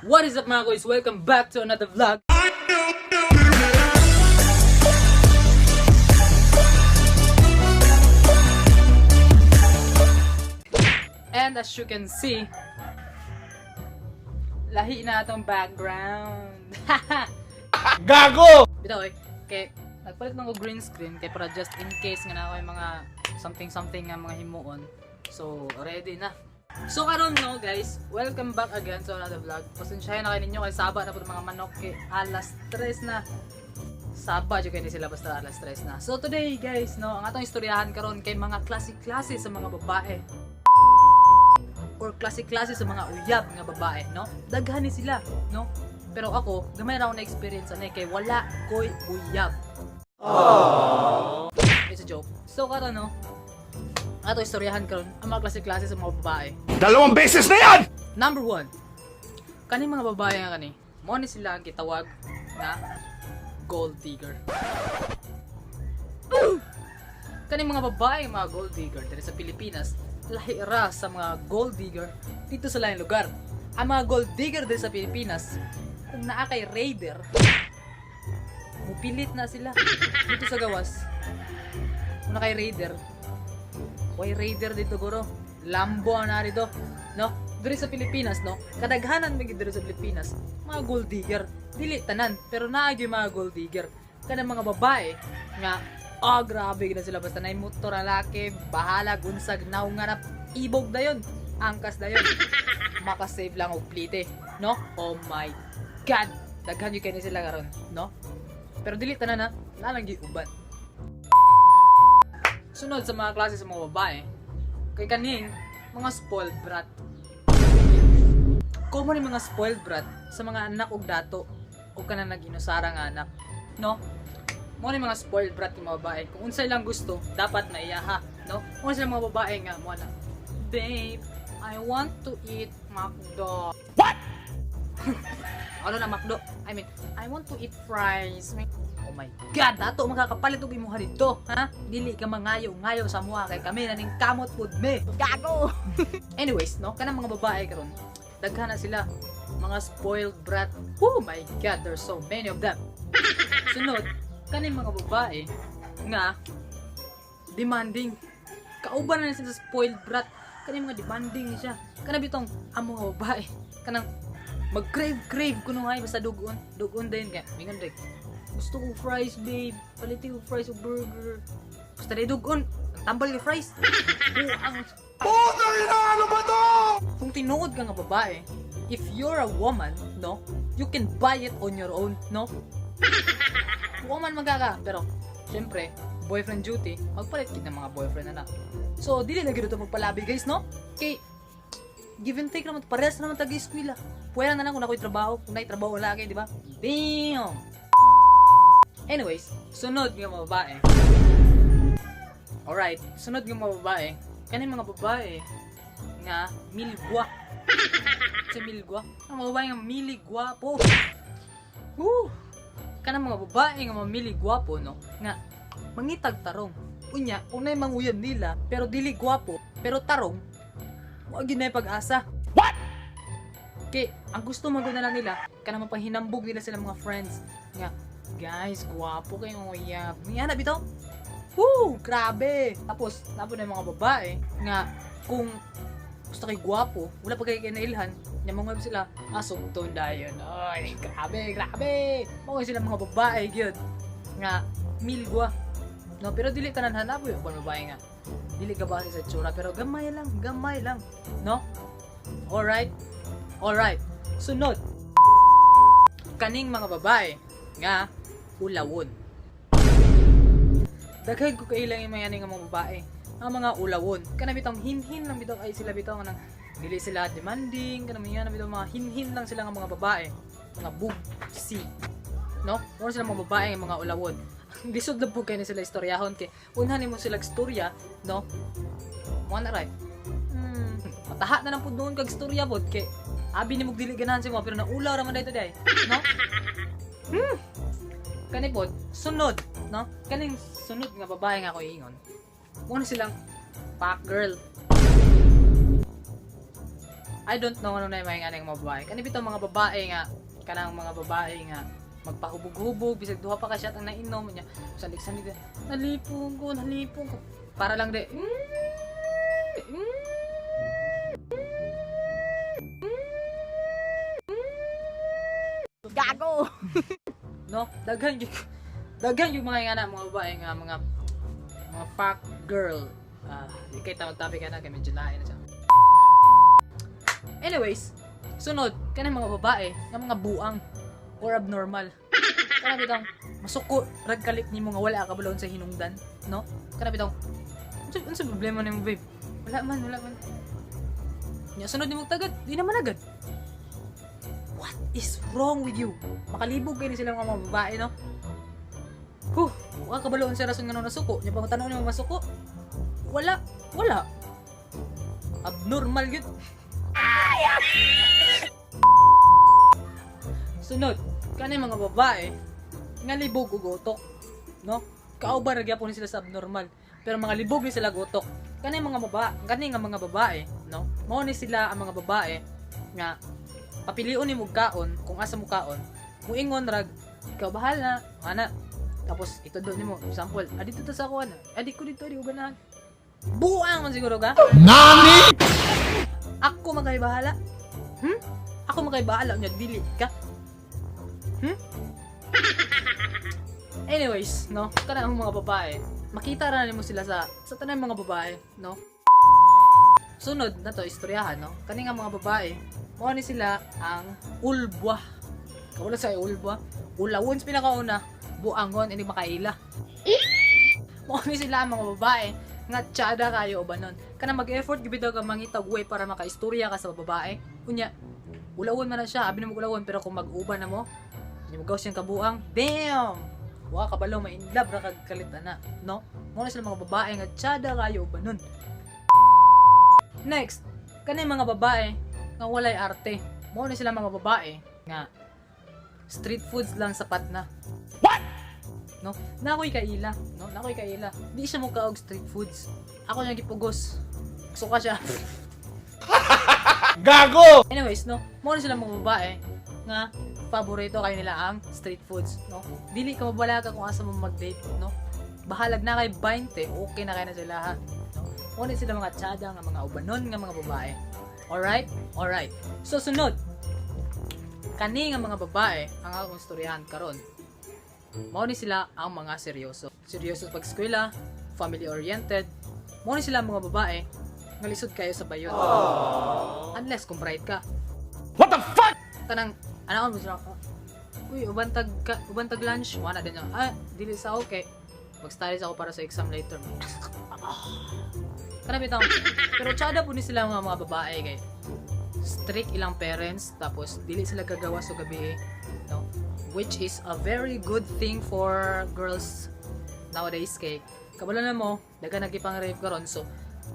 What is up mga guys? Welcome back to another vlog. And as you can see, lahi na itong background. Gago! Bitaw kay nagpalit ng green screen kay para just in case nga na ako yung mga something nga mga himuon. So ready na. So karon no guys, welcome back again to another vlog. Pasensyahan na kayo ninyo kay Saba na po mga manok kay alas 3 na. Saba jud kay sila basta alas 3 na. So today guys no, ang atong istoryahan karon kay mga klase-klase sa mga babae. Or klase-klase sa mga uyab nga babae, no? Daghan ni sila, no? Pero ako, gamay ra ako na experience ani kay wala koy uyab. Aww. It's a joke. So karon no, ato istoryahan karon ang mga klase-klase sa mga babae. 2 beses na yan! Number 1. Kaning mga babae nga kani, mo ni sila ang gitawag na gold digger. Kaning mga babae mga gold digger diri sa Pilipinas, lahi ra sa mga gold digger dito sa laing lugar. Ang mga gold digger diri sa Pilipinas, kung naa kay raider, mupilit na sila dito sa gawas. Kung na kay raider, way raider dito guro. Lambo na dito, no? Diri sa Pilipinas, no? Kadaghanan mga diri sa Pilipinas, mga gold digger. Dili tanan, pero naa gyud mga gold digger. Kanang mga babae nga grabe gina sila basta nay motor lalaki, bahala gunsag naw nga na ibog dayon. Angkas dayon. Maka-save lang og plite, no? Oh my god. Daghan gyud kay sila karon, no? Pero dili tanan na, nalang gyud uban. Sunod sa mga klase sa mga babae, kay kaning mga spoiled brat. Common yung mga spoiled brat sa mga anak og dato o kanang nag-inusara nga anak, no? Mo ni mga spoiled brat yung mga babae. Kung unsay lang gusto, dapat maiyaha, no? Kung unsay mga babae nga mo na, babe, I want to eat McDo. What? Ano na McDo? I want to eat fries. Oh my god, dato makakapalit og imuha dito, ha? Dili ka mangayo-ngayo sa muha kay kami naning kamot pud me. Gago. Anyways, no, kanang mga babae karon, daghan na sila mga spoiled brat. Oh my god, there's so many of them. Sunod, kaning mga babae nga demanding. Kauban na sila sa spoiled brat. Kaning mga demanding ni siya. Kanang bitong ang mga babae kanang mag-crave kuno hay basta dugon din kaya mingon dek. Gusto ko fries, babe. Palitin ko fries o burger. Basta na dugon. Tambal yung fries. Buang. Puta ina! Ano ba to? Kung tinuod ka nga babae, if you're a woman, no? You can buy it on your own, no? Woman magkaka. Pero, syempre, boyfriend duty, magpalit kita ng mga boyfriend na. So, dili na gito magpalabi, guys, no? Kay, give and take naman. Parehas naman tag-eskwila. Pwera na lang kung ako'y trabaho. Kung na'y trabaho lagi, di ba? Damn! Anyways, sunod nga mga babae. Alright, sunod nga mga babae. Kaning mga babae nga milgwa. Sa milgwa? Ang mga babae nga miligwapo. Woo! Kanang mga babae nga miligwapo, no? Nga mangitag tarong. Unya, unay manguyab nila, pero dili gwapo, pero tarong. Wag yun na yung pag-asa. What? Kay, ang gusto maguna lang nila, kanang mapanghinambog nila sila mga friends. Nga, guys, gwapo kayong uyab. Nga na bitaw? Woo! Grabe! Tapos, napo na yung mga babae nga kung gusto kay gwapo, wala pa kayo kinailhan, yung mga sila, asungton dayon. Ay, grabe! Mga sila mga babae, gyud nga, milgwa. No, pero dili tanan hanap yung babae nga. Dili ka base sa tsura, pero gamay lang. No? Alright? Sunod. Kaning mga babae nga ulawon. Daghay ko kailang yung mga mga babae. Ang mga ulawon. Kana bitong hinhin lang bitaw ay sila bitaw nga nang dili sila demanding, kana man bitaw mga hinhin lang sila nga mga babae. Mga bugsi. No? Mo sila mga babae nga mga ulawon. Lisod na po kayo na sila istoryahon kay unhan mo sila istorya, no? Mo na right. Mataha na lang pud noon kag istorya pod kay abi ni mog dili ganahan si mo pero naulaw ra man dayto day, no? Kani pod sunod, no? Kaning sunod nga babae nga ko ingon. Mo na silang pack girl. I don't know ano na yung mga mga babae. Kani bitaw mga babae nga, kanang mga babae nga magpahubog-hubog, bisag duha pa ka shot ang nainom niya. Sandig-sandig, nalipong ko. Para lang de. Gago! No, daghan yung mga nga na mga babae nga mga fuck girl. Di kay tawag-tabi ka na kay medyo lain na siya. Anyways, sunod kanang mga babae nga mga buang or abnormal. Kana bitong masuko rag kalit nimo nga wala ka balon sa hinungdan, no? Kana bitong unsa problema nimo, babe? Wala man. Nya sunod nimo tagad, di naman agad. What is wrong with you? Makalibog kayo sila mga babae, no? Wala ka balon sa rason nga nung nasuko. Nya pang tanong nimo masuko? Wala. Abnormal yun. Sunod, kanay mga babae nga libog ug utok, no? Kauban ra gyapon sila sa abnormal, pero mga libog ni sila utok. Kanay nga mga babae, no? Mao ni sila ang mga babae nga papilion nimo kaon kung asa mo kaon. Muingon rag ikaw bahala, ana. Tapos ito do nimo, example, adito ta sa ako ana. Adi ko dito di uganahan. Buang man siguro ka? Nani? Ako magay bahala. Ako magay bahala unya dili ka. Anyways, no? Kana ang mga babae, makita ra nimo sila sa tanay mga babae, no? Sunod na to istoryahan, no? Kani nga mga babae, mao ni sila ang ulbwa. Kawala sa ulbwa. Ulawon sa pinakauna, buangon ini makaila. Mao ni sila ang mga babae nga tiyada kayo ubanon. Kana mag-effort gibitaw ka mangitag way para makaistorya ka sa babae. Unya, ulawon man na siya, abi na mo ulawon pero kung mag-uban na mo, hindi mo gaw siyang kabuang, bam! Wa ka balaw ma in love ra kag kalita na, no? Mao na sila mga babae nga tiyada kayo ubanon. Next, kanay mga babae nga walay arte. Mao na sila mga babae nga street foods lang sapat na. No? Nakoy kaila, no? Nakoy kaila. Di siya mo kaog street foods. Ako niya gipugos. Suka siya. Gago! Anyways, no? Mao na sila mga babae nga paborito kayo nila ang street foods, no? Dili ka mabalaga kung asa mo mag-date, no? Bahalag na kay 20, okay na kayo na sila, ha? No? Mao na sila mga tiyada nga mga ubanon nga mga babae. Alright. So sunod. Kani nga mga babae ang akong istoryahan karon. Mao ni sila ang mga seryoso. Seryoso sa pag-eskwela, family-oriented. Mao ni sila ang mga babae nga lisod kayo sa bayon. Unless kung bright ka. What the fuck? Kanang anaon mo sila. Uy, ubantag lunch. Wala din niya. Dili sa okay. Mag-studies ako para sa exam later. Kana bitaw. Pero tsada po ni sila mga babae kay strict ilang parents tapos dili sila gagawa sa gabi, no? Which is a very good thing for girls nowadays kay kabalo na mo daga nagipang rave karon so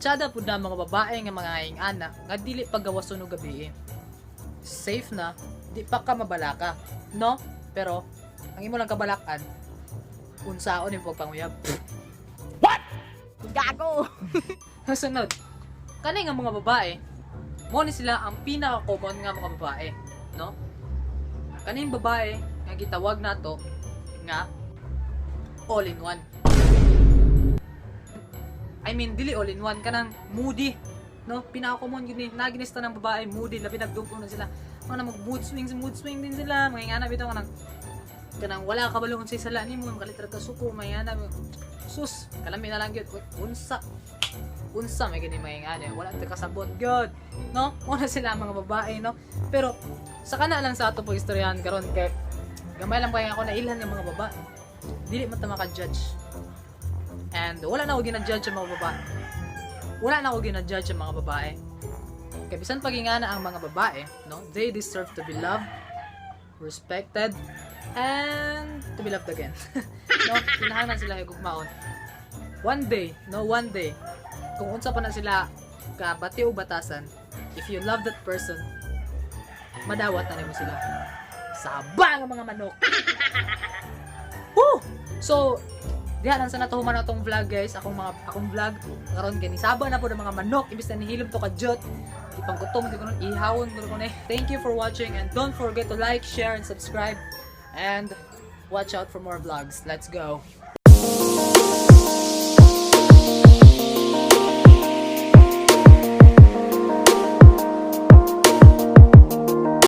tsada pud na mga babae nga mga aing ana nga dili paggawas sunog gabi. Safe na, di pa ka mabalaka, no? Pero ang imo lang kabalakan unsaon yung pagpanguyab. Gago! Sunod, kanay nga mga babae, mo ni sila ang pinaka-common nga mga babae, no? Kaning babae nga gitawag nato nga all-in-one. I mean, dili all-in-one, kanang moody, no? Pinaka-common yun eh, naginista ng babae, moody, labi nagdugpo na sila. Mga mag-mood swing din sila, mga ingana bitaw kanang wala ka balong sa sala nimo, makalitra ka suko, mga ingana, sus, kalami na lang yun, unsa may gini may ingana, wala ta kasabot gyud, no? Muna sila mga babae, no? Pero sa kana lang sa ato pag istoryahan karon kay gamay lang kay ako na ilan ng mga babae. Dili man ta maka-judge. And wala na ako gina-judge ang mga babae. Wala na ako gina-judge ang mga babae. Kay bisan pagingana ang mga babae, no? They deserve to be loved, respected, and to be loved again. No? Kinahanglan sila higugmaon. One day, kung unsa pa na sila kabati o batasan, if you love that person, madawat na nimo sila. Sabang mga manok. Woo! So, diha lang sa natuhuman atong vlog guys, akong vlog karon gani saba na po ng mga manok ibis na nihilom to ka jot. ipanggutom ko nun, ihawon ko nun eh. Thank you for watching and don't forget to like, share, and subscribe. And watch out for more vlogs. Let's go.